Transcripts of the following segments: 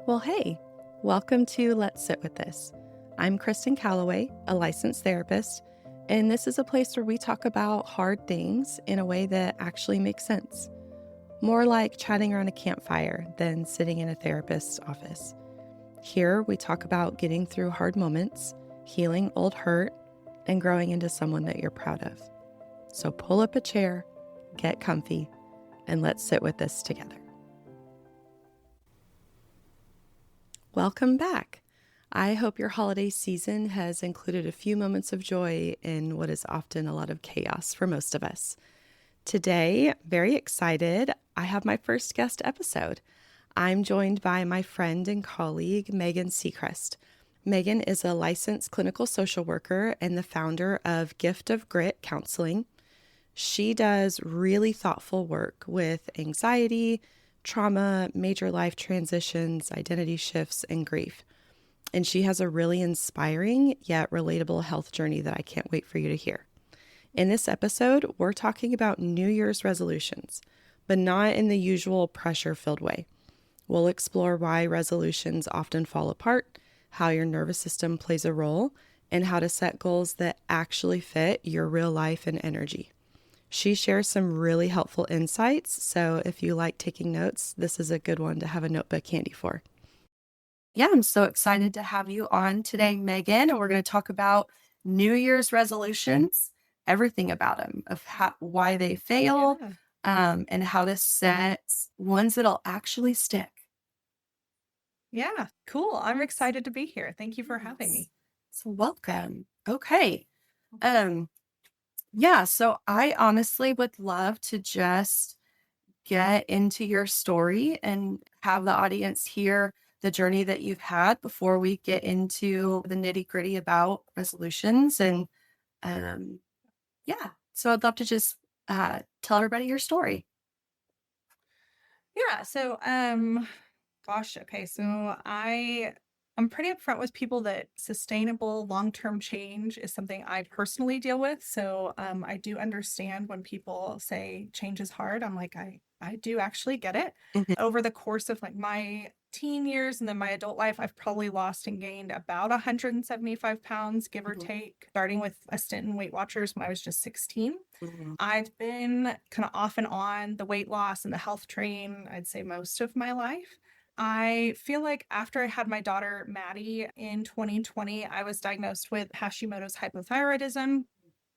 Well, hey, welcome to Let's Sit With This. I'm Kristen Calloway, a licensed therapist, and this is a place where we talk about hard things in a way that actually makes sense. More like chatting around a campfire than sitting in a therapist's office. Here, we talk about getting through hard moments, healing old hurt, and growing into someone that you're proud of. So pull up a chair, get comfy, and let's sit with this together. Welcome back. I hope your holiday season has included a few moments of joy in what is often a lot of chaos for most of us. Today, very excited, I have my first guest episode. I'm joined by my friend and colleague, Megan Secrest. Megan is a licensed clinical social worker and the founder of Gift of Grit Counseling. She does really thoughtful work with anxiety, trauma, major life transitions, identity shifts, and grief. And she has a really inspiring yet relatable health journey that I can't wait for you to hear. In this episode, we're talking about New Year's resolutions, but not in the usual pressure-filled way. We'll explore why resolutions often fall apart, how your nervous system plays a role, and how to set goals that actually fit your real life and energy. She shares some really helpful insights, so if you like taking notes, this is a good one to have a notebook handy for. Yeah, I'm so excited to have you on today, Megan, and we're going to talk about New Year's resolutions, everything about them, of why they fail, and how to set ones that'll actually stick. Yeah, cool. I'm excited to be here. Thank you for having me. So welcome. Okay. Yeah, so I honestly would love to just get into your story and have the audience hear the journey that you've had before we get into the nitty-gritty about resolutions. And so I'd love to just tell everybody your story. Yeah, so okay. So I'm pretty upfront with people that sustainable long-term change is something I personally deal with. So I do understand when people say change is hard. I'm like, I do actually get it. Mhm. Over the course of like my teen years and then my adult life, I've probably lost and gained about 175 pounds, give or take, starting with a stint in Weight Watchers when I was just 16. I've been kind of off and on the weight loss and the health train, I'd say most of my life. I feel like after I had my daughter, Maddie, in 2020, I was diagnosed with Hashimoto's hypothyroidism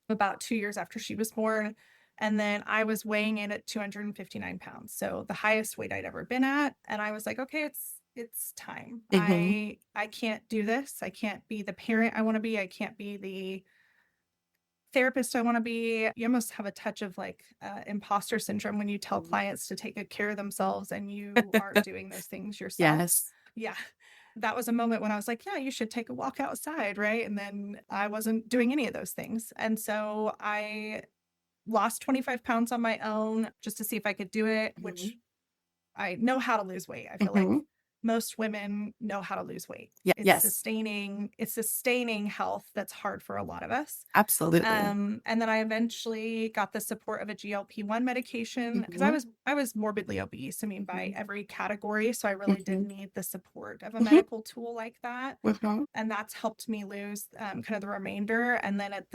about 2 years after she was born. And then I was weighing in at 259 pounds. So the highest weight I'd ever been at. And I was like, okay, it's time. Mhm. I can't do this. I can't be the parent I want to be. I can't be the therapist I want to be. You almost have a touch of like imposter syndrome when you tell clients to take good care of themselves and you aren't doing those things yourself. Yes. Yeah. That was a moment when I was like, yeah, you should take a walk outside, right? And then I wasn't doing any of those things. And so I lost 25 pounds on my own just to see if I could do it, which I know how to lose weight. I feel like most women know how to lose weight. It's sustaining health that's hard for a lot of us. Absolutely. And then I eventually got the support of a GLP-1 medication because I was morbidly obese. I mean, by every category. So I really did need the support of a medical tool like that. And that's helped me lose kind of the remainder. And then at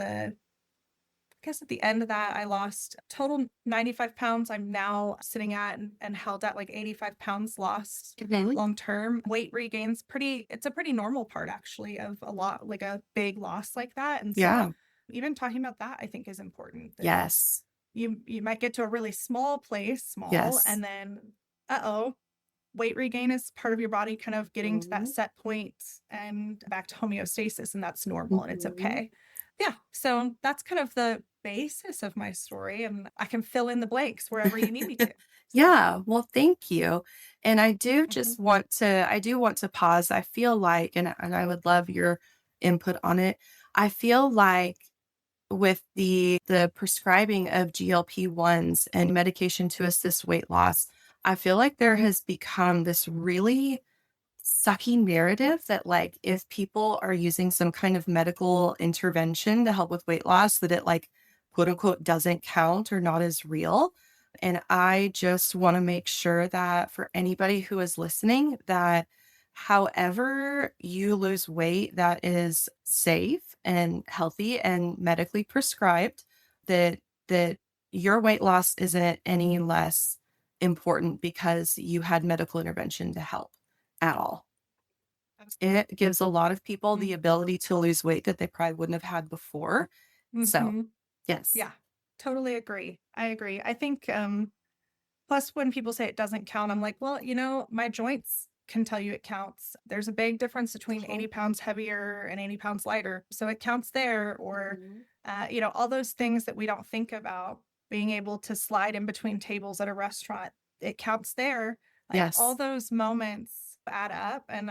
the end of that, I lost total 95 pounds. I'm now sitting at and held at like 85 pounds lost long term. Weight regains it's a pretty normal part actually of like a big loss like that. And so even talking about that, I think is important. Yes. You might get to a really small place, and then, weight regain is part of your body kind of getting to that set point and back to homeostasis, and that's normal and it's okay. Yeah. So that's kind of the basis of my story, and I can fill in the blanks wherever you need me to. Yeah, well, thank you. And I do just want to pause. I feel like, and I would love your input on it. I feel like with the prescribing of GLP-1s and medication to assist weight loss, I feel like there has become this really sucky narrative that like if people are using some kind of medical intervention to help with weight loss, that it like quote unquote doesn't count or not as real. And I just want to make sure that for anybody who is listening, that However, you lose weight that is safe and healthy and medically prescribed, that your weight loss isn't any less important because you had medical intervention to help at all. It gives a lot of people the ability to lose weight that they probably wouldn't have had before. So, Mm-hmm. yes. Yeah, totally agree. I agree. I think, plus when people say it doesn't count, I'm like, well, my joints can tell you it counts. There's a big difference between 80 pounds heavier and 80 pounds lighter. So it counts there. Or, all those things that we don't think about, being able to slide in between tables at a restaurant, it counts there. Like all Yes, those moments add up. And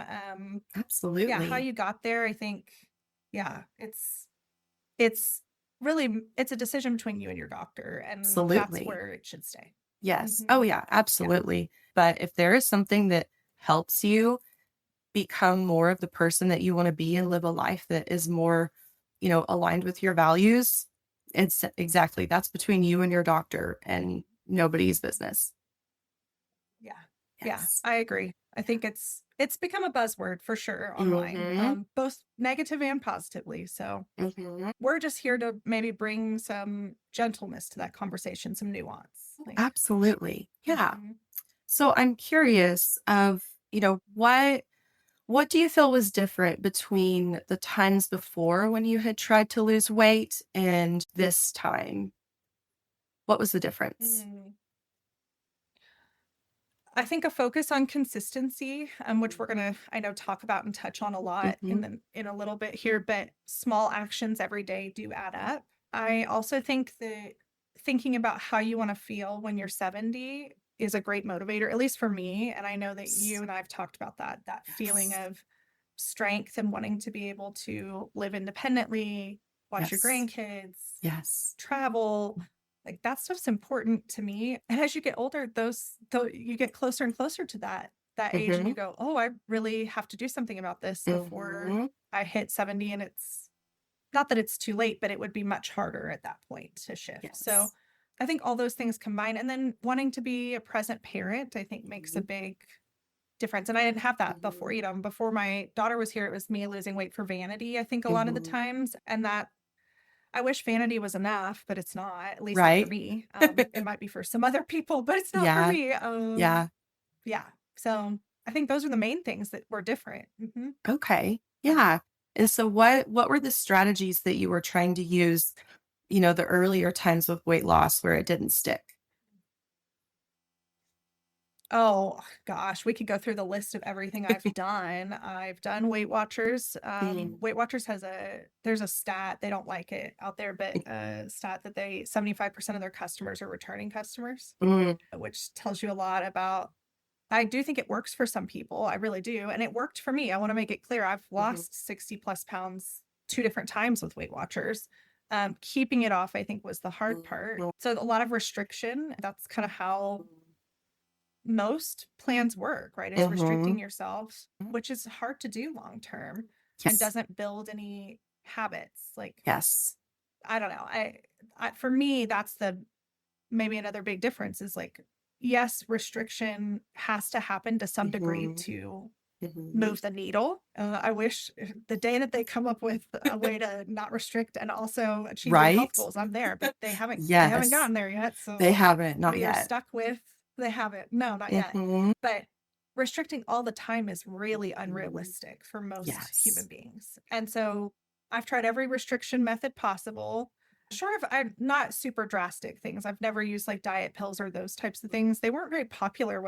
yeah, how absolutely. you got there, I think, yeah, it's really, it's a decision between you and your doctor, and that's Absolutely. where it should stay. Yes. Hmm. Oh, yeah, Yeah. absolutely. But if there is something that helps you become more of the person that you want to be and live a life that is more, aligned with your values, it's exactly that's between you and your doctor and nobody's business. Yeah. Yeah, Yes. I agree. I Yeah. think it's become a buzzword for sure online, Mm-hmm. both negative and positively. So Mm-hmm. we're just here to maybe bring some gentleness to that conversation, some nuance. Like, Absolutely. Yeah. mhm. So I'm curious of, what do you feel was different between the times before when you had tried to lose weight and this time? What was the difference? Mm. I think a focus on consistency, which we're gonna, I know, talk about and touch on a lot Mm-hmm. in a little bit here, but small actions every day do add up. I also think that thinking about how you want to feel when you're 70 is a great motivator, at least for me. And I know that you Yes. and I've talked about that feeling Yes. of strength and wanting to be able to live independently, watch your Yes. grandkids, Yes. travel, like that stuff's important to me. And as you get older, though you get closer and closer to that age, and Mm-hmm. you go, oh, I really have to do something about this before Mm-hmm. I hit 70. And it's not that it's too late, but it would be much harder at that point to shift. So Yes. I think all those things combine, and then wanting to be a present parent, I think makes a Mm-hmm. big difference. And I didn't have that before. Mm-hmm. Before my daughter was here, it was me losing weight for vanity, I think, a lot of the Mm-hmm. times. And that, I wish vanity was enough, but it's not, at least not for Right? me. It might be for some other people, but it's not for Yeah. me. Yeah. Yeah. So I think those are the main things that were different. Hmm. Okay. Yeah. Yeah. And so what were the strategies that you were trying to use, the earlier times with weight loss where it didn't stick? Oh gosh, we could go through the list of everything I've done. I've done Weight Watchers. Mm, Weight Watchers there's a stat, they don't like it out there, but a stat that 75% of their customers are returning customers, mm, which tells you a lot about. I do think it works for some people. I really do. And it worked for me. I want to make it clear. I've mhm, lost 60 plus pounds 2 different times with Weight Watchers. Keeping it off, I think, was the hard part. mhm, So a lot of restriction. That's kind of how most plans work, right? Is restricting mhm. yourself, which is hard to do long term and Yes. doesn't build any habits. Like, Yes. I don't know. For me, that's the maybe another big difference is like, yes, restriction has to happen to some degree Mhm, to mhm. move the needle. I wish the day that they come up with a way to not restrict and also achieve your health Right? goals, I'm there, but they haven't Yes. gotten there yet. They So haven't, not we are yet. stuck with they haven't. No, not yet. Mhm, But restricting all the time is really unrealistic for most human yes. beings. And so I've tried every restriction method possible. Sure, if I'm not super drastic things. I've never used like diet pills or those types of things. They weren't very popular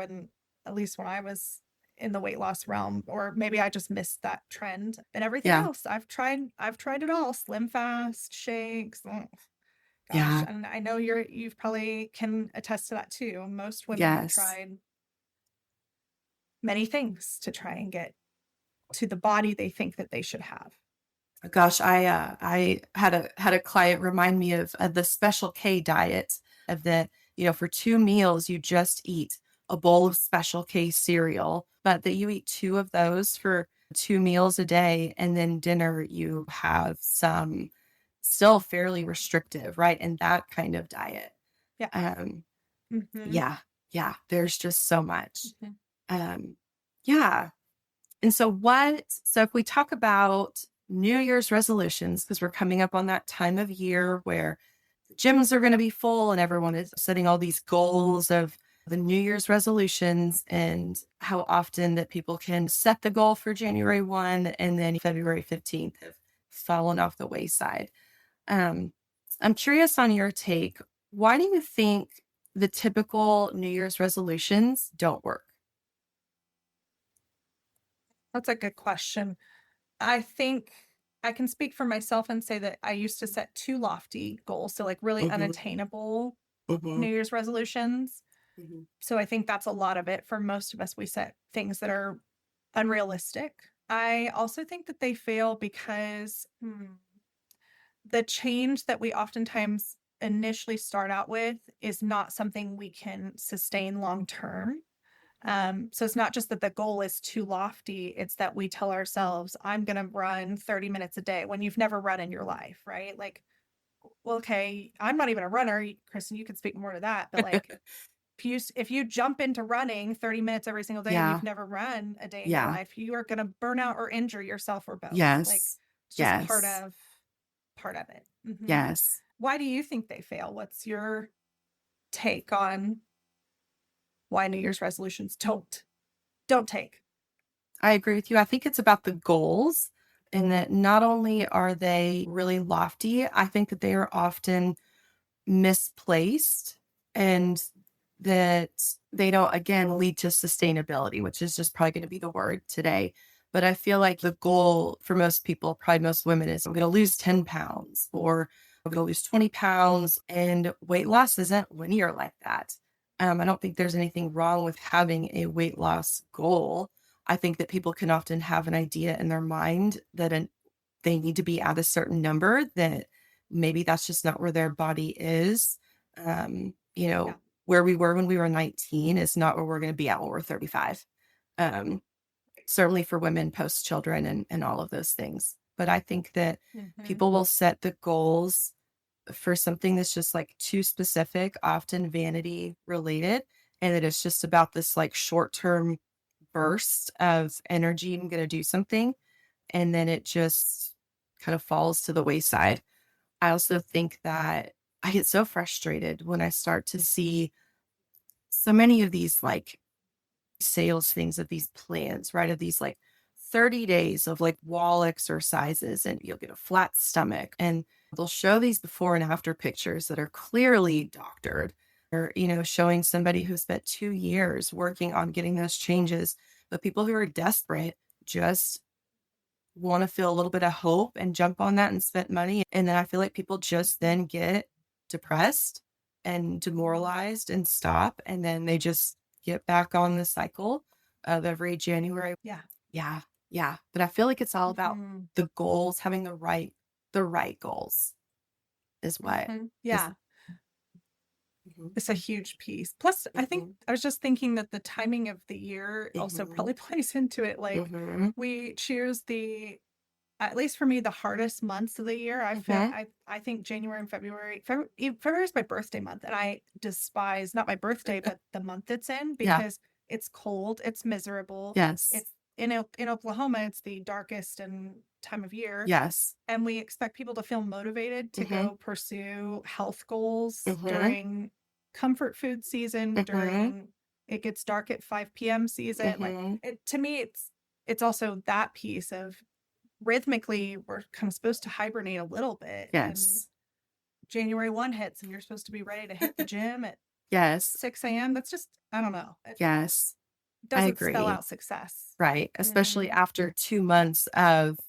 at least when I was in the weight loss realm, or maybe I just missed that trend. And everything Yeah. else, I've tried it all. Slim fast, shakes. Oh, gosh. Yeah. And I know you've probably can attest to that too. Most women have Yes. tried many things to try and get to the body they think that they should have. Gosh, I had a client remind me of the Special K diet of that, for 2 meals, you just eat a bowl of Special K cereal, but that you eat 2 of those for 2 meals a day, and then dinner, you have some still fairly restrictive, right? And that kind of diet. Yeah. Um, Hmm. yeah, yeah, there's just so much. Hmm. Um, yeah. And so if we talk about New Year's resolutions, because we're coming up on that time of year where the gyms are going to be full and everyone is setting all these goals of the New Year's resolutions and how often that people can set the goal for January 1 and then February 15th have fallen off the wayside. Um, I'm curious on your take. Why do you think the typical New Year's resolutions don't work? That's a good question. I think I can speak for myself and say that I used to set too lofty goals, so like really Hmm. unattainable Hmm. New Year's resolutions. Hmm. So I think that's a lot of it. For most of us, we set things that are unrealistic. I also think that they fail because the change that we oftentimes initially start out with is not something we can sustain long term. So it's not just that the goal is too lofty, it's that we tell ourselves, I'm going to run 30 minutes a day when you've never run in your life, right? Like, well, okay, I'm not even a runner. Kristen, you can speak more to that, but like, if you jump into running 30 minutes every single day and Yeah. you've never run a day in your Yeah. life, you are going to burn out or injure yourself or both. Like, Yes. it's just part Yes. of it. Yes. Why do you think they fail? What's your take on why New Year's resolutions don't take? I agree with you. I think it's about the goals and that not only are they really lofty, I think that they are often misplaced and that they don't, again, lead to sustainability, which is just probably going to be the word today. But I feel like the goal for most people, probably most women, is I'm going to lose 10 pounds or I'm going to lose 20 pounds. And weight loss isn't linear like that. I don't think there's anything wrong with having a weight loss goal. I think that people can often have an idea in their mind that they need to be at a certain number, that maybe that's just not where their body is. You Yeah. know, where we were when we were 19 is not where we're going to be at when we're 35. Um, Certainly for women post children and all of those things. But I think that Mm-hmm. people will set the goals for something that's just like too specific, often vanity related, and that it's just about this like short term burst of energy. I'm going to do something. And then it just kind of falls to the wayside. I also think that I get so frustrated when I start to see so many of these like sales things of these plans, right? Of these like 30 days of like wall exercises, and you'll get a flat stomach. And they'll show these before and after pictures that are clearly doctored or, showing somebody who spent 2 years working on getting those changes. But people who are desperate just want to feel a little bit of hope and jump on that and spend money. And then I feel like people just then get depressed and demoralized and stop. And then they just get back on the cycle of every January. Yeah. Yeah. Yeah. But I feel like it's all about Mm-hmm. the goals, having the right goals is what Mm-hmm. is. Yeah. Mhm. It's a huge piece. Plus, I think Mhm. I was just thinking that the timing of the year also Mhm. probably plays into it. Like Mhm. we choose at least for me, the hardest months of the year. Mhm. I think January and February. February is my birthday month, and I despise not my birthday, but the month it's in Yeah. because it's cold, it's miserable. Yes. It's in Oklahoma, it's the darkest and time of year, Yes. and we expect people to feel motivated to Mhm. go pursue health goals Mhm. during comfort food season, Mhm. during it gets dark at 5 p.m. season. Like Mhm. to me, it's also that piece of rhythmically we're kind of supposed to hibernate a little bit, and Yes. January 1 hits and you're supposed to be ready to hit the gym at Yes. 6 a.m. That's just, I don't know, it Yes. I doesn't spell agree. out success. Right. Especially Mm-hmm. after 2 months of,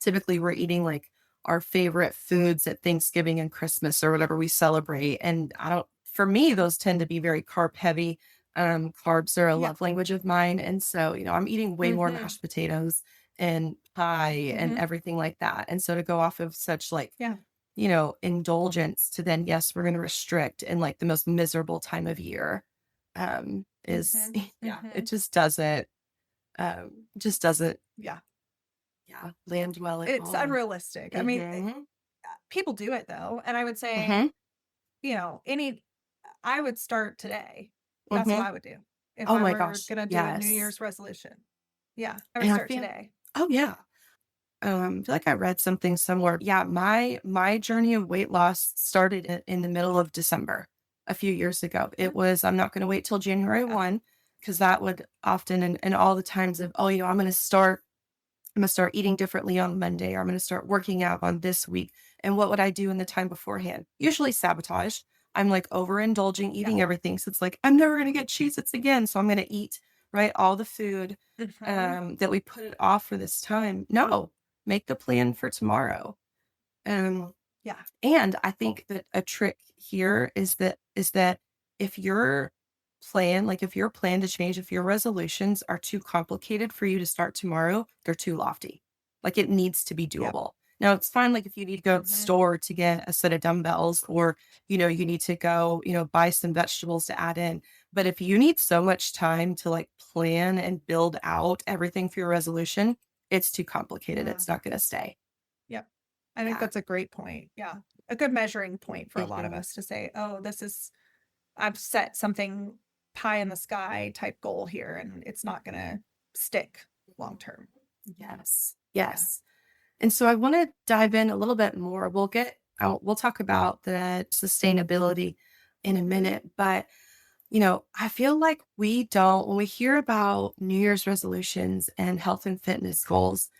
typically we're eating like our favorite foods at Thanksgiving and Christmas or whatever we celebrate. And for me, those tend to be very carb heavy. Carbs are a Yeah. love language of mine. And so, I'm eating way more Mm-hmm. mashed potatoes and pie and Mm-hmm. everything like that. And so to go off of such like, Yeah. indulgence to then, yes, we're going to restrict in like the most miserable time of year, is, Mm-hmm. yeah, Mm-hmm. it just doesn't, Yeah. yeah, land well at It's all. unrealistic. I mean, Mhm. people do it though. And I would say, Mhm. I would start today. That's what Mhm. I would do if Oh I my were gosh. going to do a New Yes. Year's resolution. Yeah, I would And I start feel today. oh, yeah. I feel like I read something somewhere. Yeah, my journey of weight loss started in the middle of December a few years ago. It Mm, was I'm not going to wait till January yeah. 1 because that would often and all the times of oh, I'm going to start eating differently on Monday, or I'm going to start working out on this week. And what would I do in the time beforehand? Usually sabotage. I'm like overindulging, Yeah. eating everything. So it's like, I'm never going to get Cheez-Its again. So I'm going to eat, right? All the food Mhm. that we put it off for this time. No, make the plan for tomorrow. Um, Yeah. and I think that a trick here is that if your if your plan to change, if your resolutions are too complicated for you to start tomorrow, they're too lofty. Like it needs to be Yep. doable. Now it's fine, like if you need to go to the Mhm. store to get a set of dumbbells or, you need to go, buy some vegetables to add in. But if you need so much time to like plan and build out everything for your resolution, it's too complicated. Yeah. It's not going to stay. Yep. I think Yeah. that's a great point. Yeah. A good measuring point for a lot of Mhm. us to say, oh, I've set something pie in the sky type goal here and it's not going to stick long term. Yes. Yeah. Yes. And so I want to dive in a little bit more. We'll talk about the sustainability in a minute, but I feel like when we hear about New Year's resolutions and health and fitness goals,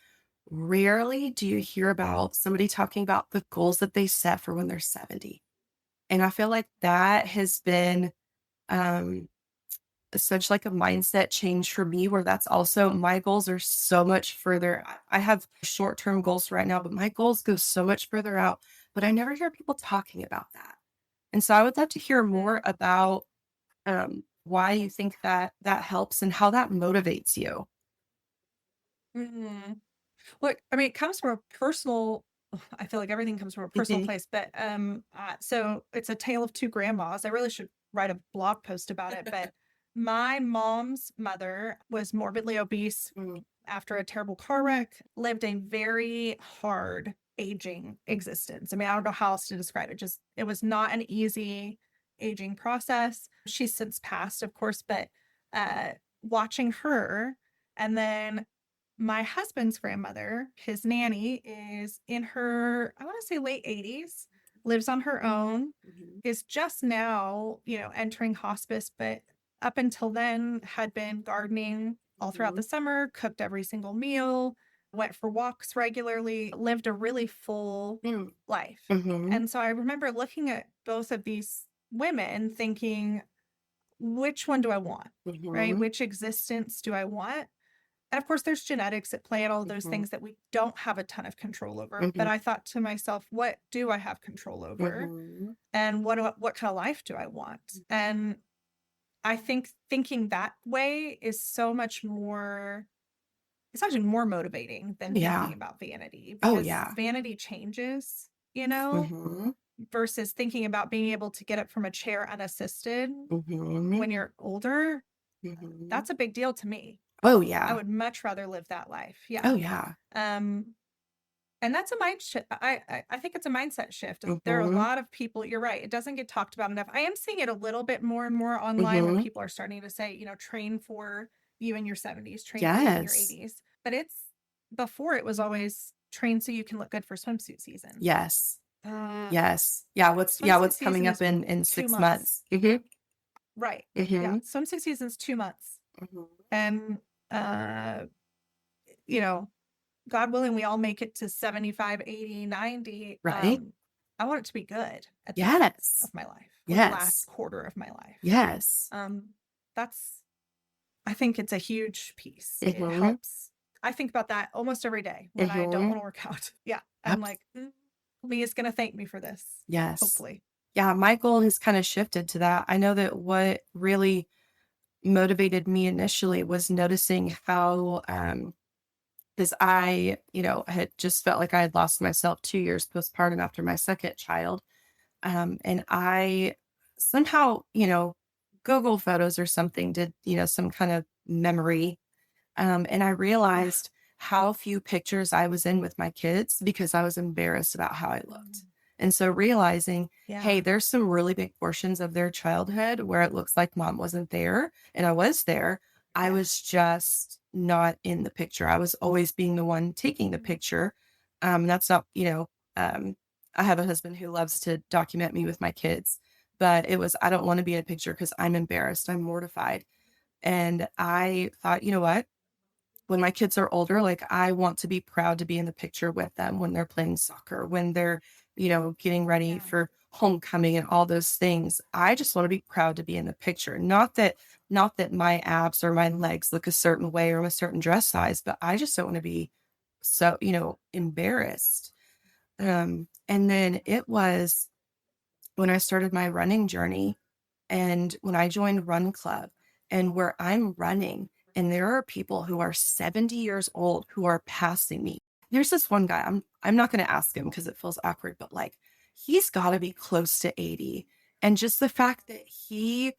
rarely do you hear about somebody talking about the goals that they set for when they're 70. And I feel like that has been um, such like a mindset change for me where that's also my goals are so much further. I have short-term goals right now, but my goals go so much further out, but I never hear people talking about that. And so I would love to hear more about why you think that that helps and how that motivates you. Mm-hmm. Look, I mean, it comes from a personal, I feel like everything comes from a personal Mhm. place, but so it's a tale of two grandmas. I really should write a blog post about it, but my mom's mother was morbidly obese Mm, after a terrible car wreck, lived a very hard aging existence. I mean, I don't know how else to describe it. Just it was not an easy aging process. She's since passed, of course, but uh watching her and then my husband's grandmother, his nanny, is in her, I want to say late 80s, lives on her own, mhm, is just now, entering hospice, but up until then had been gardening all throughout the mhm, summer, cooked every single meal, went for walks regularly, lived a really full mm, life. mhm, And so I remember looking at both of these women thinking, which one do I want? Right? mhm, Which existence do I want? And of course, there's genetics at play and all those mhm, things that we don't have a ton of control over. But mhm, I thought to myself, what do I have control over? mhm. And what kind of life do I want? And I think thinking that way is so much more, it's actually more motivating than thinking Yeah. about vanity Oh, because yeah. vanity changes, Mhm, versus thinking about being able to get up from a chair unassisted mhm, when you're older. mhm. That's a big deal to me. Oh, I yeah. would much rather live that life. Oh, Yeah. yeah. Um, and that's a mind shift. I think it's a mindset shift. There are a Mhm, lot of people, you're right. It doesn't get talked about enough. I am seeing it a little bit more and more online where mhm. people are starting to say, train for you in your 70s, train for you in your Yes. 80s. But before it was always train so you can look good for swimsuit season. Yes. Uh, Yes. What's swimsuit season coming up is in 2 6 months. months. Mhm, Right. Yeah. mhm, Swimsuit season's 2 months. mhm. And uh, you know, God willing, we all make it to 75, 80, 90. Right? I want it to be good at the end Yes. of my life or the last Yes. quarter of my life. Yes. Um, that's, I think it's a huge piece. It Mhm, helps. I think about that almost every day when I don't mhm. want to work out. Yeah. I'm Abs like, Lee is going to thank me for this. Yes. Hopefully. Yeah, my goal has kinda shifted to that. I know that what really motivated me initially was noticing how, 'cause I had just felt like I had lost myself 2 years postpartum after my second child. And I somehow, Google Photos or something did, some kind of memory. And I Yeah. realized how few pictures I was in with my kids because I was embarrassed about how I looked. Mm, And so realizing, hey, yeah. there's some really big portions of their childhood where it looks like mom wasn't there and I was there. I Yeah. was just not in the picture. I was always being the one taking the picture. That's not, I have a husband who loves to document me with my kids, but it was, I don't want to be in a picture because I'm embarrassed. I'm mortified. And I thought, you know what? When my kids are older, like I want to be proud to be in the picture with them when they're playing soccer, when they're, getting ready Yeah. for homecoming and all those things. I just want to be proud to be in the picture. Not that my abs or my legs look a certain way or a certain dress size, but I just don't want to be so, embarrassed. And then it was when I started my running journey and when I joined Run Club and where I'm running, and there are people who are 70 years old who are passing me. There's this one guy, I'm not going to ask him because it feels awkward, but like he's got to be close to 80. And just the fact that he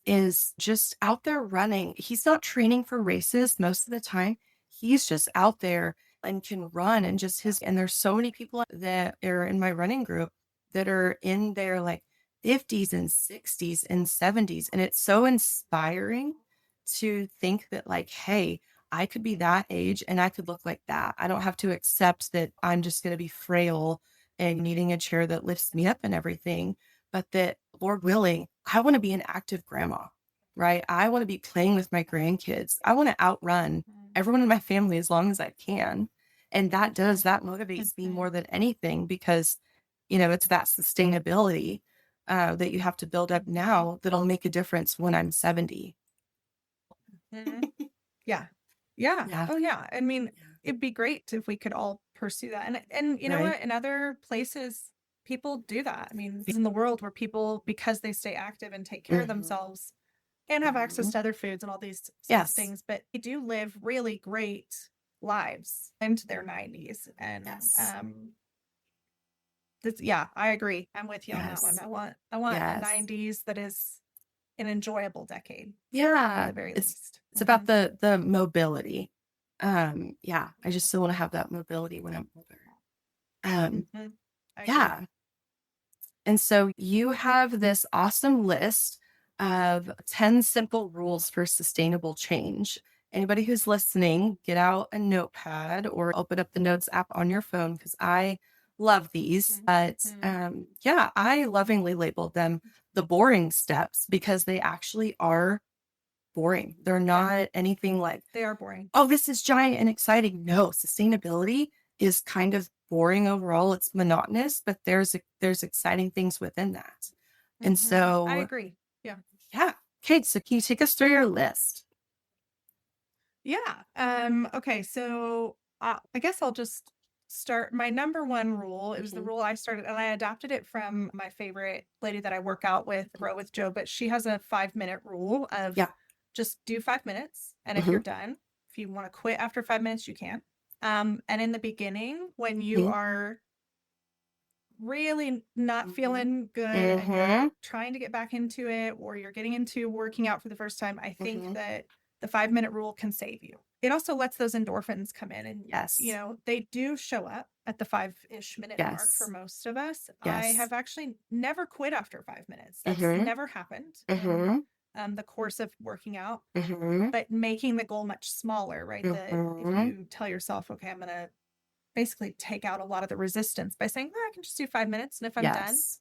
is just out there running. He's not training for races most of the time. He's just out there and can run and and there's so many people that are in my running group that are in their like 50s and 60s and 70s. And it's so inspiring to think that like, hey, I could be that age and I could look like that. I don't have to accept that I'm just going to be frail and needing a chair that lifts me up and everything, but that Lord willing, I want to be an active grandma, right? I want to be playing with my grandkids. I want to outrun everyone in my family as long as I can. And that motivates me more than anything because, it's that sustainability that you have to build up now that'll make a difference when I'm 70. Mhm. Yeah. Yeah. Yeah. Oh, yeah. I mean, it'd be great if we could all pursue that. And you know Right. what? In other places, people do that. I mean, in the world where people, because they stay active and take care of Mhm. themselves and have access Mhm. to other foods and all these Yes. things, but they do live really great lives into their 90s. And Yes. yeah, I agree. I'm with you on that one. Yes. I want a Yes. 90s that is an enjoyable decade at Yeah. the very It's least. it's about the mobility. Yeah, I just still want to have that mobility when I'm older. Mhm. I agree. Yeah. And so you have this awesome list of 10 simple rules for sustainable change. Anybody who's listening, get out a notepad or open up the notes app on your phone because I love these. But yeah, I lovingly labeled them the boring steps because they actually are boring. They're not anything like, They are boring. oh, this is giant and exciting. No, sustainability is kind of boring overall. It's monotonous, but there's exciting things within that. And I so, agree. Yeah. yeah. Okay, so can you take us through your list? Yeah. Okay. So I guess I'll just start. My number one rule, it was the Mhm. rule I started, and I adopted it from my favorite lady that I work out with, Grow with Joe, but she has a 5-minute rule of Yeah. just do 5 minutes. And if you're Mhm. done, if you want to quit after 5 minutes, you can. And in the beginning, when you Mhm. are really not feeling good and you're Mhm. trying to get back into it or you're getting into working out for the first time, I think Mhm. that the 5-minute rule can save you. It also lets those endorphins come in and Yes. they do show up at the 5-ish minute mark for Yes. most of us. I Yes. have actually never quit after 5 minutes. That's Mhm. never happened in Mhm. the course of working out, Mhm. but making the goal much smaller, right? That if Mhm. you tell yourself, okay, I'm going to basically take out a lot of the resistance by saying, oh, I can just do 5 minutes. And if I'm done, Yes.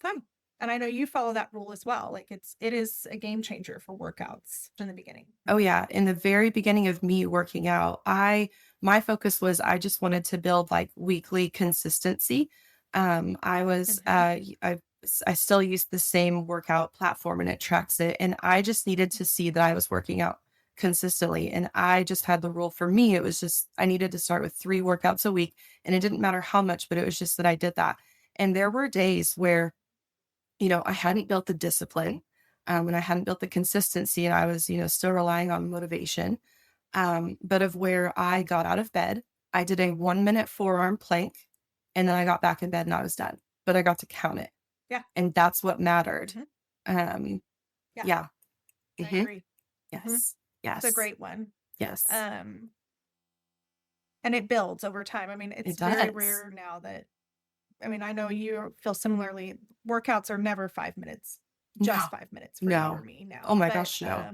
fun. And I know you follow that rule as well. Like it is a game changer for workouts in the beginning. Oh yeah, in the very beginning of me working out, my focus was I just wanted to build like weekly consistency. I was I still use the same workout platform and it tracks it, and I just needed to see that I was working out consistently. And I just had the rule for me. It was just I needed to start with 3 workouts a week, and it didn't matter how much, but it was just that I did that. And there were days where I hadn't built the discipline, and I hadn't built the consistency, and I was, still relying on motivation. But of where I got out of bed, I did a 1 minute forearm plank, and then I got back in bed and I was done. But I got to count it, Yeah. and that's what mattered. Mhm. Um, Yeah. yeah. I Hmm. agree. Mhm. Yes. It's a Yes. great one. Yes. Um, and it builds over time. I mean, It it's very does. rare now that, I mean, I know you feel similarly. Workouts are never 5 minutes, No. just 5 minutes for you or No. me Oh now. my But gosh, no.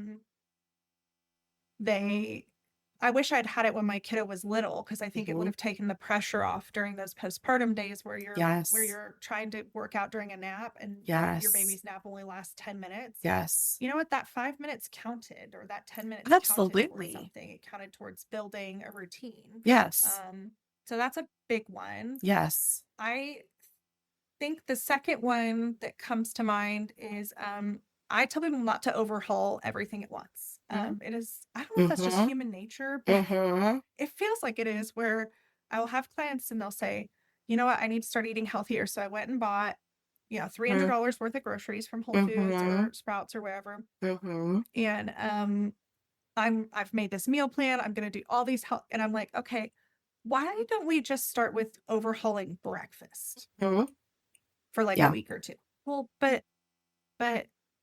they I wish I'd had it when my kiddo was little, because I think it would Mhm. have taken the pressure off during those postpartum days where Yes. you're trying to work out during a nap and your Yes. baby's nap only lasts 10 minutes. Yes. You know what? That 5 minutes counted, or that 10 minutes counted towards Absolutely. something. It counted towards building a routine. Yes. So that's a big one. Yes. I think the second one that comes to mind is I tell people not to overhaul everything at once. Mhm. It is, I don't know if that's just Mhm. human nature, but Mhm. it feels like it is, where I will have clients and they'll say, you know what, I need to start eating healthier. So I went and bought, $300 worth of groceries from Whole Foods Mhm. or Sprouts or wherever. Mhm. And I've made this meal plan. I'm gonna do all these health, and I'm like, okay, why don't we just start with overhauling breakfast Mhm. for like a Yeah. week or two? Well, but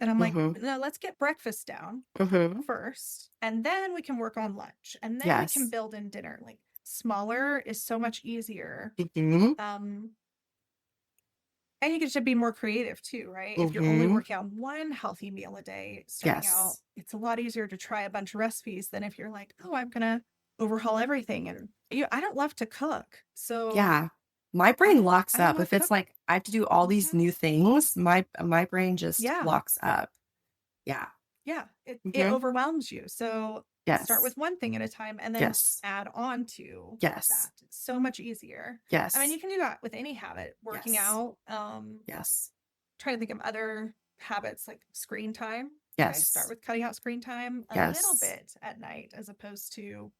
and I'm like, Mhm. no, let's get breakfast down Mhm. first, and then we can work on lunch, and then we can Yes. build in dinner. Like, smaller is so much easier. Mhm. Um, and you get to be more creative too, right? If you're only Mhm. working on one healthy meal a day starting out, Yes. it's a lot easier to try a bunch of recipes than if you're like, oh, I'm gonna overhaul everything. And I don't love to cook, so Yeah. My brain I locks I don't up. love If it's cooking. like I have to do all these Mhm. new things, my brain just Yeah, locks up. Yeah. yeah, it Mhm. overwhelms you. So start Yes. with one thing at a time, and then Yes. add on to Yes. that. It's so much easier. I mean, Yes. you can do that with any habit, working Yes. out. Yes. Trying to think of other habits, like screen time. Okay, start Yes. with cutting out screen time a little Yes. bit at night, as opposed to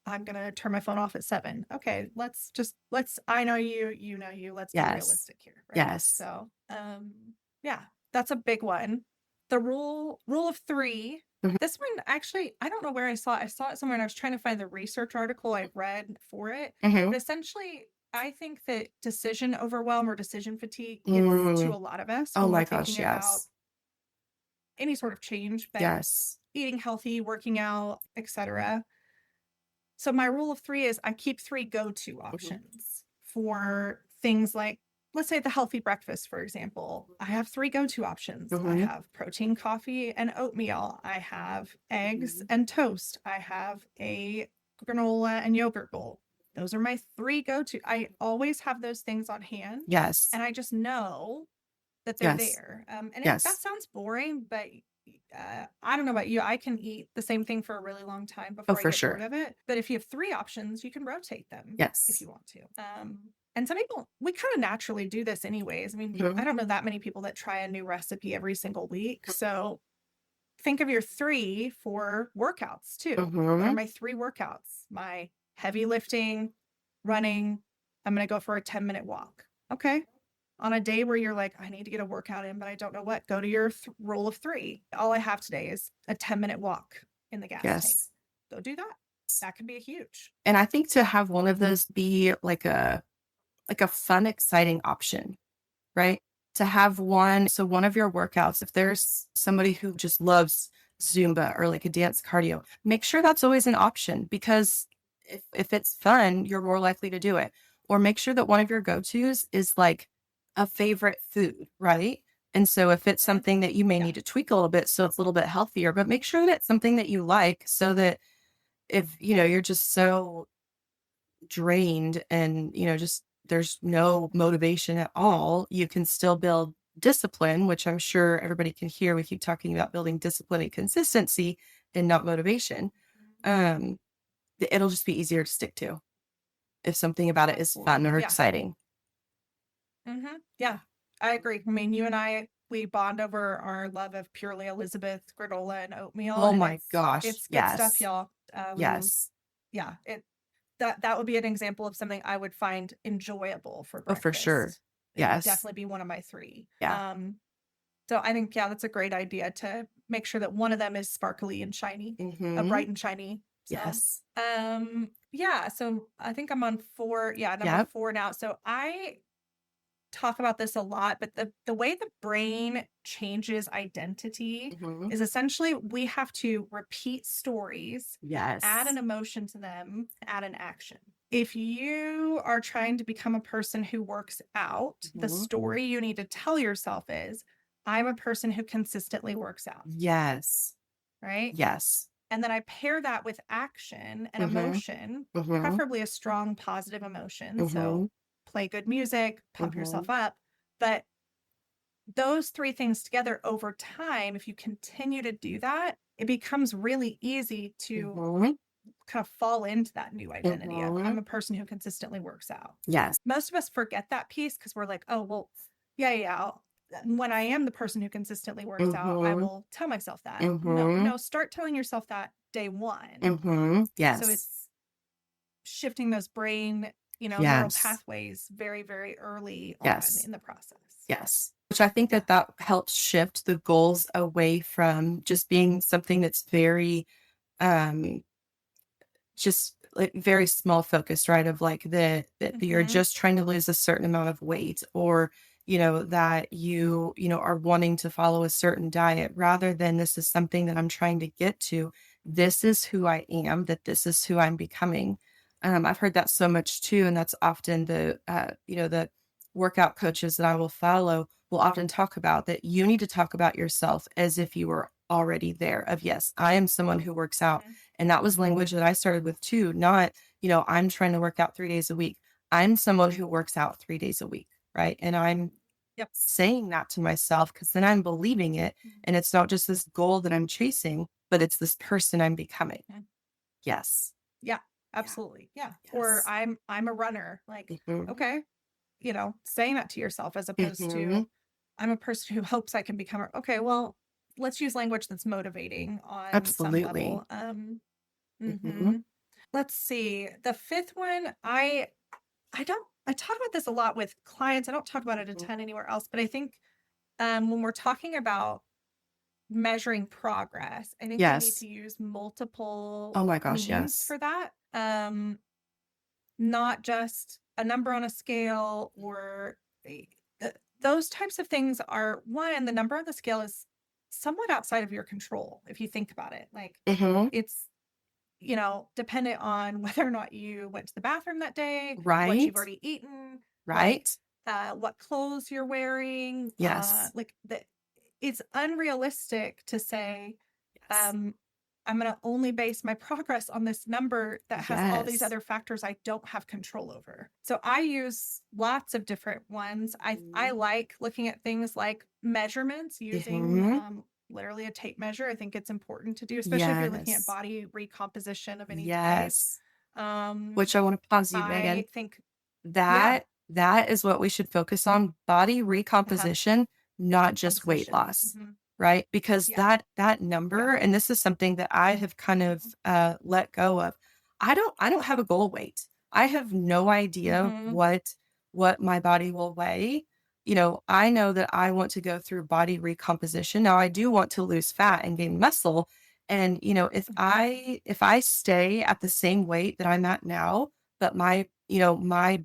I'm gonna turn my phone off at 7. Okay, let's I know you, you know you. Let's be Yes. realistic here, right? Yes. So, yeah, that's a big one. The rule of three. Mhm. This one, actually, I don't know where I saw it. I saw it somewhere, and I was trying to find the research article I read for it. Mhm. But essentially, I think that decision overwhelm or decision fatigue gets to Mm. a lot of us Oh when we're my gosh, thinking about yes. any sort of change, but Yes. eating healthy, working out, etc. So my rule of three is I keep three go-to Mhm. options for things like, let's say, the healthy breakfast, for example. I have three go-to options. I Mhm. have protein coffee and oatmeal. I have eggs Mhm. and toast. I have a granola and yogurt bowl. Those are my three go-to. I always have those things on hand, Yes. and I just know that they're Yes. there. That Yes. sounds boring, but I don't know about you. I can eat the same thing for a really long time Oh, before I for get bored sure. of it. But if you have three options, you can rotate them if Yes. you want to. And some people, we kind of naturally do this anyways. I mean, I Mhm. don't know that many people that try a new recipe every single week. So think of your three for workouts too. What are Mhm. my three workouts? My heavy lifting, running. I'm going to go for a 10-minute walk. Okay, on a day where you're like, I need to get a workout in, but I don't know what, go to your rule of three. All I have today is a 10-minute walk in the gas tank. Yes. Go do that. That could be a huge. And I think to have one of those be like a fun, exciting option, right? To have one, so one of your workouts, if there's somebody who just loves Zumba or like a dance cardio, make sure that's always an option, because if it's fun, you're more likely to do it. Or make sure that one of your go-tos is like a favorite food, right? And so if it's Mhm. something that you may Yeah. need to tweak a little bit so it's a little bit healthier, but make sure that it's something that you like, so that if you're just so drained and just there's no motivation at all, you can still build discipline, which I'm sure everybody can hear with you talking about building discipline and consistency and not motivation. um it'll just be easier to stick to if something about it is fun Absolutely. or Yeah. exciting. Yeah. I agree. I mean, you and I, we bond over our love of Purely Elizabeth granola and oatmeal, Oh and my gosh, it's good stuff, yes. y'all. Yes. Yeah, that would be an example of something I would find enjoyable for Oh, for sure. breakfast. It would Yes. definitely be one of my three. Yeah. So I think, yeah, that's a great idea to make sure that one of them is sparkly and shiny, Mm-hmm. bright and shiny. So, Yes. yeah. So I think I'm on 4. Yeah, number Yep. 4 now. So I talk about this a lot, but the way the brain changes identity Mm-hmm. is essentially we have to repeat stories, add an Yes. emotion to them, add an action. If you are trying to become a person who works out, the Mm-hmm. story you need to tell yourself is, I'm a person who consistently works out, Yes. right? Yes. And then I pair that with action and Mhm. emotion, Mhm. preferably a strong positive emotion. So Mhm. play good music, pump yourself Mhm. up. But those three things together over time, if you continue to do that, it becomes really easy to Mhm. kind of fall into that new identity of I'm Mhm. a person who consistently works out. Yes. Most of us forget that piece because we're like, oh, well, yeah. When I am the person who consistently works out, I Mhm. will tell myself that. No, Mhm. no, start telling yourself that day one. Mhm. So Yes. it's shifting those brain, neural Yes. pathways very, very early on Yes. in the process. Yes. Which I think Yeah. that helps shift the goals away from just being something that's very, um, just like very small focused, right? Of like that you're Mm-hmm. just trying to lose a certain amount of weight, or that you are wanting to follow a certain diet, rather than this is something that I'm trying to get to. This is who I am, that this is who I'm becoming. I've heard that so much too, and that's often the workout coaches that I will follow will often talk about that. You need to talk about yourself as if you were already there. Of, yes, I am someone who works out, and that was language that I started with too. Not, I'm trying to work out 3 days a week. I'm someone who works out 3 days a week. Right. And I'm Yep. saying that to myself because then I'm believing it. And it's not just this goal that I'm chasing, but it's this person I'm becoming. Mhm. Yes. Yeah, Yeah. absolutely. Yeah. Or Yes. I'm a runner. Like, Hmm. okay, saying that to yourself as opposed Hmm. to I'm a person who hopes I can become okay, well, let's use language that's motivating on some Absolutely. level. Hmm. Mhm. Let's see. The fifth one, I talk about this a lot with clients. I don't talk about it a ton anywhere else, but I think when we're talking about measuring progress, I think we need Yes. to use multiple Oh my gosh. meanings Yes. for that. Not just a number on a scale or those types of things are one, the number on the scale is somewhat outside of your control if you think about it. Like Hmm. it's dependent on whether or not you went to the bathroom that day, what you've Right. already eaten, like Right. what clothes you're wearing, Yes. it's unrealistic to say, Yes. um, I'm going to only base my progress on this number that has all these Yes. other factors I don't have control over. So I use lots of different ones. I like looking at things like measurements using Hmm. literally a tape measure. I think it's important to do, especially if you're looking at Yes. body recomposition of any type. Yes. Um, Which I want to pause you, I Megan. think, yeah, That is what we should focus on, body uh-huh, recomposition, not just weight composition. loss, Hmm. right? Because Yeah, that yeah. number, and this is something that I have kind of let go of. I don't have a goal weight. I have no idea Hmm. what my body will weigh. I know that I want to go through body recomposition. Now I do want to lose fat and gain muscle. And if Hmm. I stay at the same weight that I'm at now, but my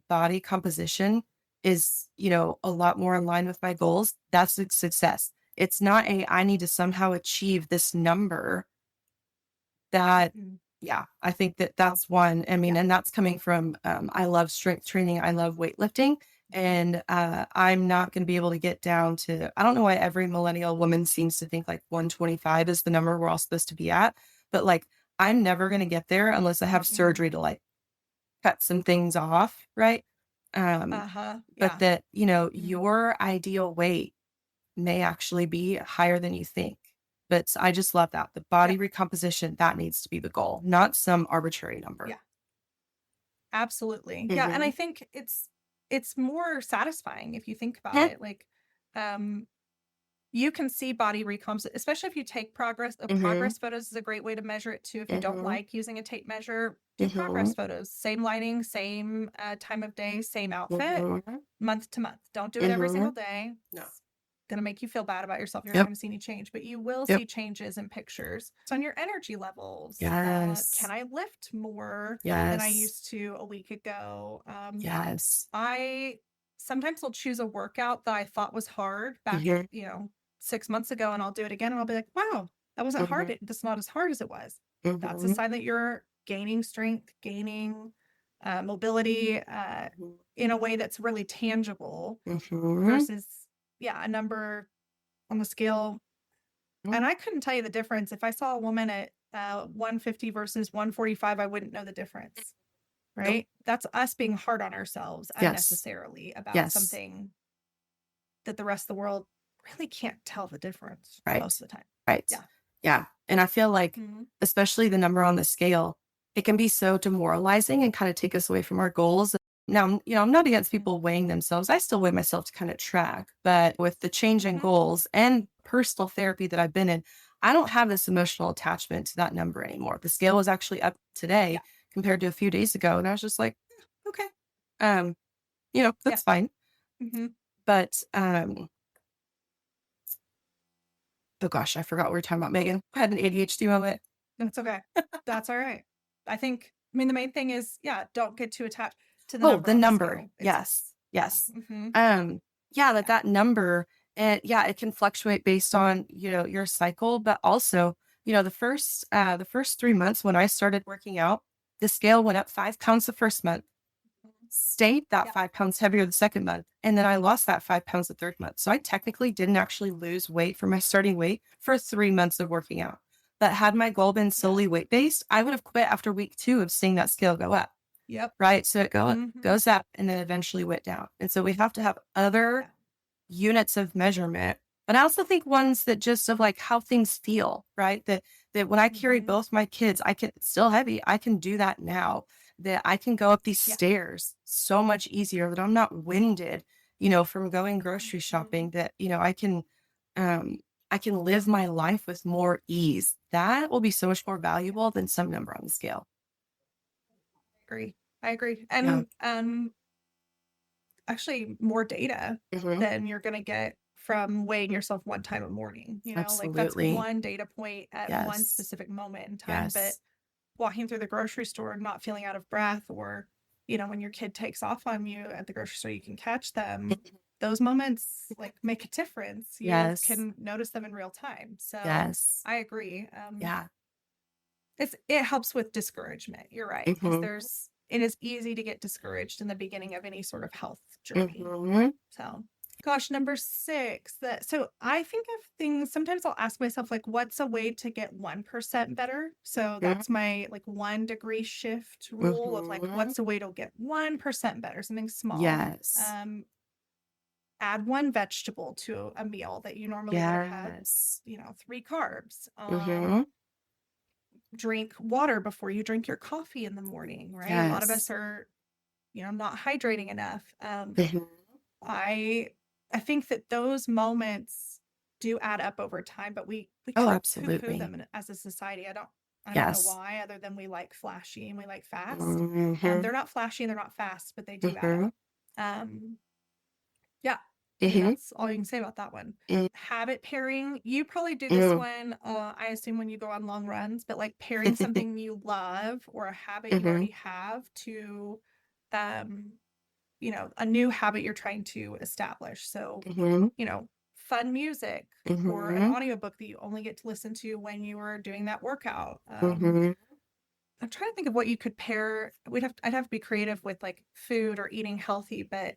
body composition is, a lot more in line with my goals, that's a success. It's not I need to somehow achieve this number that, yeah, I think that that's one. I mean, Yeah. and that's coming from, I love strength training. I love weightlifting. And I'm not going to be able to get down to, I don't know why every millennial woman seems to think like 125 is the number we're all supposed to be at. But like, I'm never going to get there unless I have Mm-mm. surgery to like cut some things off, right? Uh-huh. But Yeah. that, Mhm. your ideal weight may actually be higher than you think. But I just love that. The body Yep. recomposition, that needs to be the goal, not some arbitrary number. Yeah. Absolutely. Yeah. And I Hmm. think it's more satisfying if you think about Yeah. it. Like um you can see body recombs, especially if you take Hmm. progress photos is a great way to measure it too. If you don't Hmm. like using a tape measure, do Hmm. progress photos. Same lighting, same time of day, same outfit, Hmm. month to month. Don't do it every Hmm. single day. No. It's gonna make you feel bad about yourself. You're not Yep. gonna see any change, but you will Yep. see changes in pictures. So on your energy levels, can Yes. I lift more than I Yes. used to a week ago? Yes. I sometimes will choose a workout that I thought was hard back, Hmm. 6 months ago, and I'll do it again, and I'll be like, wow, that wasn't hard. Hmm. It's not as hard as it was. That's a Hmm. sign that you're gaining strength, gaining mobility in a way that's really tangible Hmm. versus, yeah, a number on the scale. And I couldn't tell you the difference if I saw a woman at 150 versus 145, I wouldn't know the difference. Right? That's us being hard on ourselves Yes. unnecessarily about Yes. something that the rest of the world really can't tell the difference Right. most of the time. Right. Yeah. Yeah. And I feel like, Mhm. especially the number on the scale, it can be so demoralizing and kind of take us away from our goals. Now, I'm not against people weighing themselves. I still weigh myself to kind of track, but with the change in Mhm. goals and personal therapy that I've been in, I don't have this emotional attachment to that number anymore. The scale was actually up Yeah. today compared to a few days ago. And I was just like, okay, Yeah. that's fine. Mhm. But, oh gosh, I forgot what we were talking about, Megan. I had an ADHD moment. That's okay. That's all right. I mean, the main thing is, yeah, don't get too attached to the Oh, number the on the number. scale. It's Yes. yeah. Yes. Mhm. Yeah, Yeah. that number, and yeah, it can fluctuate based on, your cycle, but also, the first 3 months when I started working out, the scale went up 5 pounds the first month, stayed that Yeah. 5 pounds heavier the second month, and then I lost that 5 pounds the third month. So I technically didn't actually lose weight from my starting weight for 3 months of working out. But had my goal been Yeah. solely weight based, I would have quit after week 2 of seeing that scale go up. Yep. Right? So it Mhm. goes up and then eventually went down. And so we have to have other Yeah. units of measurement, but I also think ones that just of like how things feel, right? That when I carry Mhm. both my kids, I can, it's still heavy. I can do that now. That I can go up these Yeah. stairs so much easier, that I'm not winded, from going grocery shopping, Mhm. that, I can live my life with more ease. That will be so much more valuable than some number on the scale. Agree. I agree. Yeah. And actually more data Mhm. than you're going to get from weighing yourself one time a morning. Like that's Absolutely. one data point at one Yes. specific moment in time. But Yes. walking through the grocery store and not feeling out of breath, or, when your kid takes off on you at the grocery store, you can catch them. Those moments like make a difference. You Yes. can notice them in real time. So Yes. I agree. Yeah. It helps with discouragement. You're right. Because Mhm. it is easy to get discouraged in the beginning of any sort of health journey. Mhm. So, gosh, number 6. So I think of things. Sometimes I'll ask myself, like, what's a way to get 1% better? So Mhm. that's my like 1 degree shift rule of like, Mhm. what's a way to get 1% better? Something small. Yes. Add one vegetable to a meal that you normally would have had. Yes. 3 carbs. Mhm. Drink water before you drink your coffee in the morning. Right? A lot of us Yes. are not hydrating enough. Mhm. I I think that those moments do add up over time, but we Oh, kind of poo-poo absolutely. them as a society. I don't know Yes. why, other than we like flashy and we like fast. Mhm. They're not flashy and they're not fast, but they do add Mhm. up. Um, yeah, I mean Mhm. that's all you can say about that one. Mhm. Habit pairing. You probably do this Mhm. one, I assume when you go on long runs, but like pairing something you love or a habit you Mhm. already have to um a new habit you're trying to establish. So, Mhm. you know, fun music or an Mhm. audiobook that you only get to listen to when you are doing that workout. Mhm. I'm trying to think of what you could pair. I'd have to be creative with like food or eating healthy, but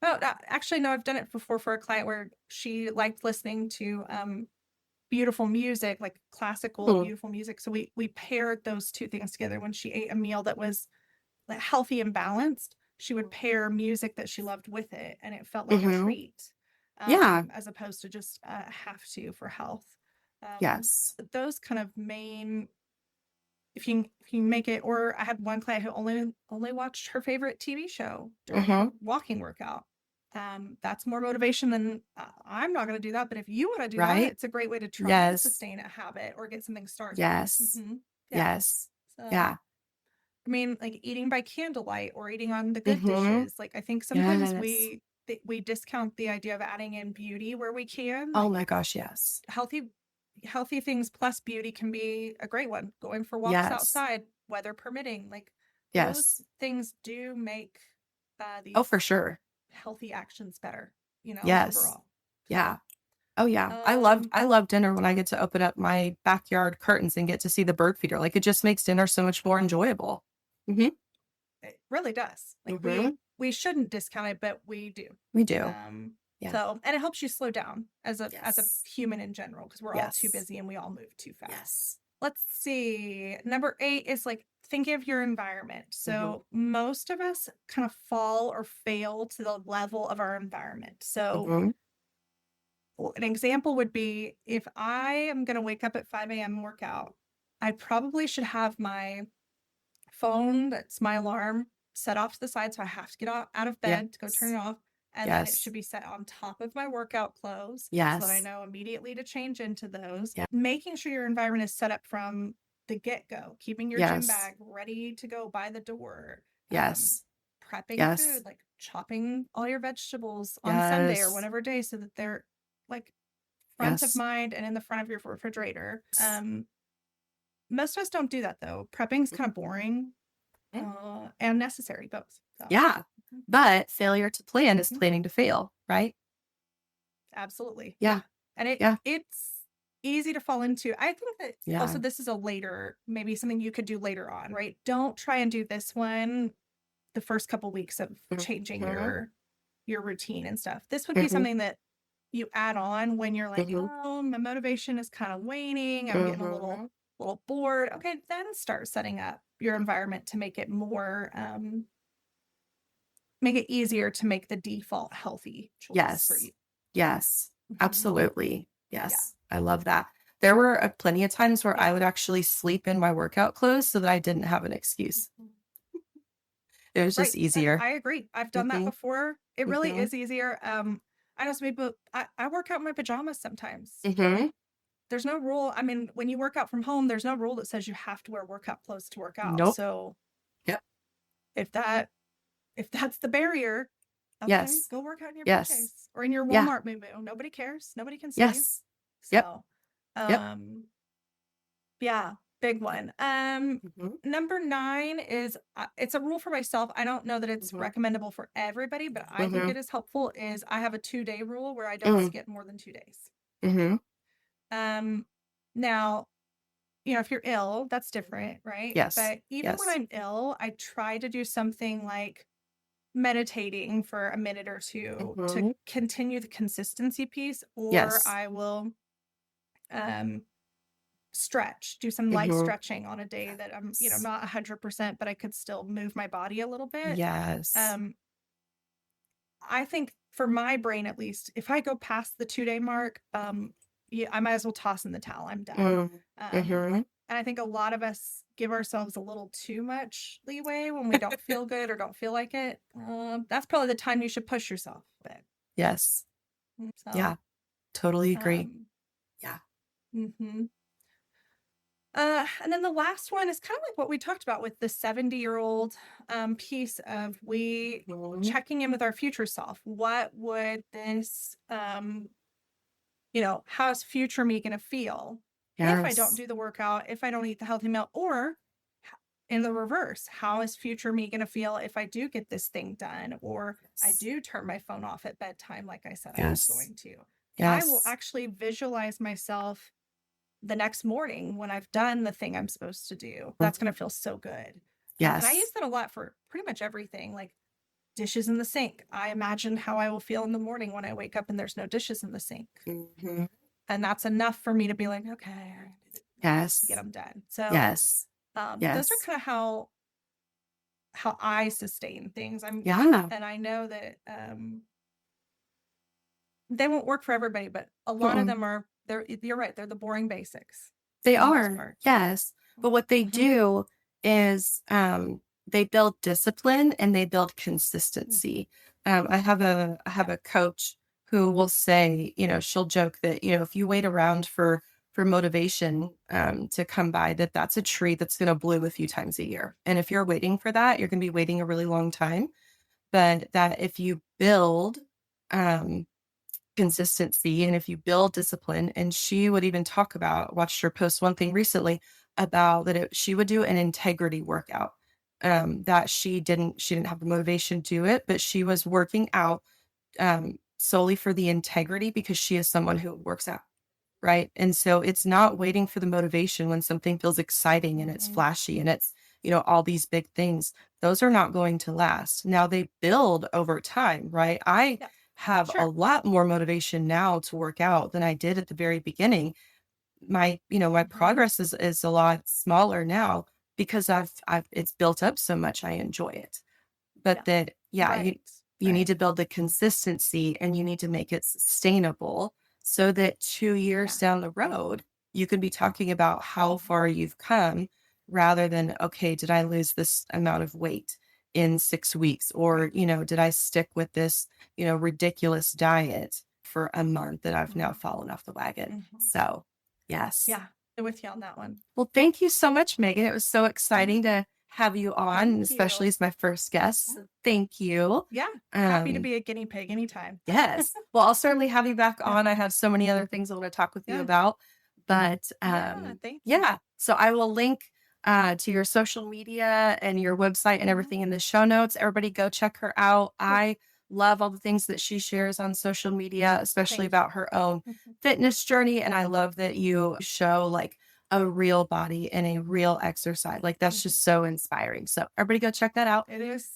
actually, no, I've done it before for a client where she liked listening to beautiful music, like classical Mhm. beautiful music. So we paired those two things together. When she ate a meal that was like healthy and balanced, she would pair music that she loved with it, and it felt like a Mhm. treat, Yeah. as opposed to just have to for health. Yes. But those kind of main, if you make it, or I had one client who only watched her favorite TV show during her Mhm. walking workout. That's more motivation than I'm not going to do that. But if you want to do that, Right? it's a great way to try and Yes. sustain a habit or get something started. Yes. Yeah. Yes. So Yeah. I mean, like eating by candlelight or eating on the good Mhm. dishes. Like I think sometimes Yes. we discount the idea of adding in beauty where we can. Oh Like my gosh, yes. healthy things plus beauty can be a great one. Going for walks Yes. outside, weather permitting. Like those Yes. things do make Oh, these for sure. healthy actions better. Yes. Overall. So, Yeah. Oh yeah. I love dinner when I get to open up my backyard curtains and get to see the bird feeder. Like it just makes dinner so much more enjoyable. Mhm. it really does. Like Mhm. we shouldn't discount it, but we do. We do. Um, Yeah. so and it helps you slow down as a Yes. human in general because we're all too Yes. busy and we all move too fast. Yes. Let's see. Number 8 is like thinking of your environment. So most of us kind of fall or fail to the level of our environment. So Mhm. an example would be if I am going to wake up at 5 a.m. and work out, I probably should have my phone, that's my alarm, set off to the side. So I have to get out of bed to go turn Yes. it off. And then it Yes. should be set on top of my workout clothes so that I Yes. know immediately to change into those. Yeah. Making sure your environment is set up from the get go, keeping your gym Yes. bag ready to go by the door, Yes. prepping Yes. food, like chopping all your vegetables on Sunday or Yes. whatever day so that they're like front of Yes. mind and in the front of your refrigerator. Most of us don't do that though. Prepping's kind of boring and necessary both. So Yeah. mhm, But failure to plan is mhm, planning to fail, right? absolutely. Yeah. Yeah. And Yeah. it's easy to fall into. I think that also Yeah. this is a later, maybe something you could do later on, right? Don't try and do this one the first couple weeks of changing Mhm. your routine and stuff. This would be Mhm. something that you add on when you're like, Mhm. oh, my motivation is kind of waning. I'm getting a Mhm. little bored. Okay, then start setting up your environment to make it more make it easier to make the default healthy choice for Yes. you. Yes. Mhm. Absolutely. Yeah. Yes. I love that. There were plenty of times where I Yeah. would actually sleep in my workout clothes so that I didn't have an excuse. Mhm. It was just Right. easier. I agree. I've done that Mhm. before. It really Mhm. is easier. I know some people, I work out in my pajamas sometimes. Mhm. There's no rule. I mean, when you work out from home, there's no rule that says you have to wear workout clothes to work out. Nope. So Yep. if that if that's the barrier, okay, Yes. go work out in your Yes. PJs or in your Yeah. Walmart moo. Nobody cares. Nobody can see you. Yes. Yep. So, Yep. yeah, big one. Mhm. Number 9 is it's a rule for myself. I don't know that it's Mhm. recommendable for everybody, but I think Mhm. it is helpful. Is I have a 2-day rule where I don't Mhm. skip more than 2 days. Mhm. Um, now if you're ill, that's different, right? Yes. But even when Yes. I'm ill, I try to do something like meditating for a minute or two to Mhm. continue the consistency piece, or Yes. I will um do some light Mhm. stretching on a day that I'm, Yes. not 100%, but I could still move my body a little bit. Yes. Um, I think for my brain, at least, if I go past the 2-day mark, yeah, I might as well toss in the towel. I'm done. Mm. Um, Mhm. and I think a lot of us give ourselves a little too much leeway when we don't feel good or don't feel like it. That's probably the time you should push yourself a bit. Yes. So, Yeah. Totally agree. um, Yeah. mhm. And then the last one is kind of like what we talked about with the 70-year-old piece of we Mhm. checking in with our future self. What would this, how's future me going to feel if I don't Yes. do the workout, if I don't eat the healthy meal, or in the reverse, how is future me going to feel if I do get this thing done, or I Yes. do turn my phone off at bedtime, like I said I was Yes. going to. I will Yes. actually visualize myself the next morning when I've done the thing I'm supposed to do. That's going Mhm. to feel so good. And I use Yes. that a lot for pretty much everything, like dishes in the sink. I imagine how I will feel in the morning when I wake up and there's no dishes in the sink. Mhm. And that's enough for me to be like, okay, I just get Yes. them done. So Yes. those are Yes. kind of how I sustain things. Yeah. And I know that they won't work for everybody, but a lot of Mm-mm. them are. You're right. They're the boring basics They for the most are. part. Yes. But what they Mhm. do is they build discipline and they build consistency. I have a coach who will say, she'll joke that, if you wait around for motivation to come by, that's a tree that's going to bloom a few times a year. And if you're waiting for that, you're going to be waiting a really long time. But that if you build um, consistency and if you build discipline, and she would even talk about, watched her post one thing recently about that she would do an integrity workout. That she didn't have the motivation to do it, but she was working out solely for the integrity because she is someone who works out. Right. And so it's not waiting for the motivation when something feels exciting and it's Mhm. flashy and it's, all these big things. Those are not going to last. Now they build over time, right? I Yeah, have a sure. lot more motivation now to work out than I did at the very beginning. my progress is a lot smaller now because I've it's built up so much. I enjoy it. But that, yeah, you need Right. to build the consistency and you need to make it sustainable so that 2 years Yeah. down the road, you can be talking about how far you've come rather than, okay, did I lose this amount of weight in 6 weeks? Or, did I stick with this, ridiculous diet for a month that I've now Mhm. fallen off the wagon? Mhm. So, yes. Yeah, I'm with you on that one. Well, thank you so much, Megan. It was so exciting to have you on, Thank especially you. as my first guest. So thank you. Yeah, happy to Um, be a guinea pig anytime. yes. Well, I'll certainly have you back Yeah. on. I have so many other things I want to talk with you Yeah. about. But Yeah, thank you. yeah, so I will link to your social media and your website and Mhm. everything in the show notes. Everybody go check her out. I love all the things that she shares on social media, especially Thank about her own you. Mhm. fitness journey. And I love that you show like a real body and a real exercise. Like that's Mhm. just so inspiring. So everybody go check that out. It is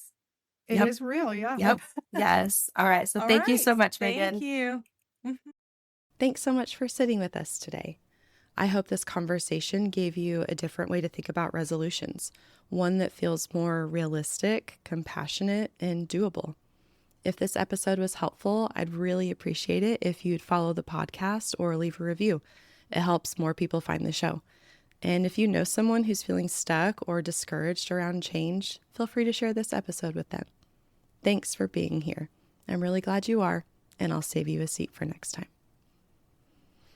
it Yep. is real, yeah. Yep. Yes. All right. So All thank you right. so much, Thank Megan. you. Mhm. Thanks so much for sitting with us today. I hope this conversation gave you a different way to think about resolutions, one that feels more realistic, compassionate, and doable. If this episode was helpful, I'd really appreciate it if you'd follow the podcast or leave a review. It helps more people find the show. And if you know someone who's feeling stuck or discouraged around change, feel free to share this episode with them. Thanks for being here. I'm really glad you are, and I'll save you a seat for next time.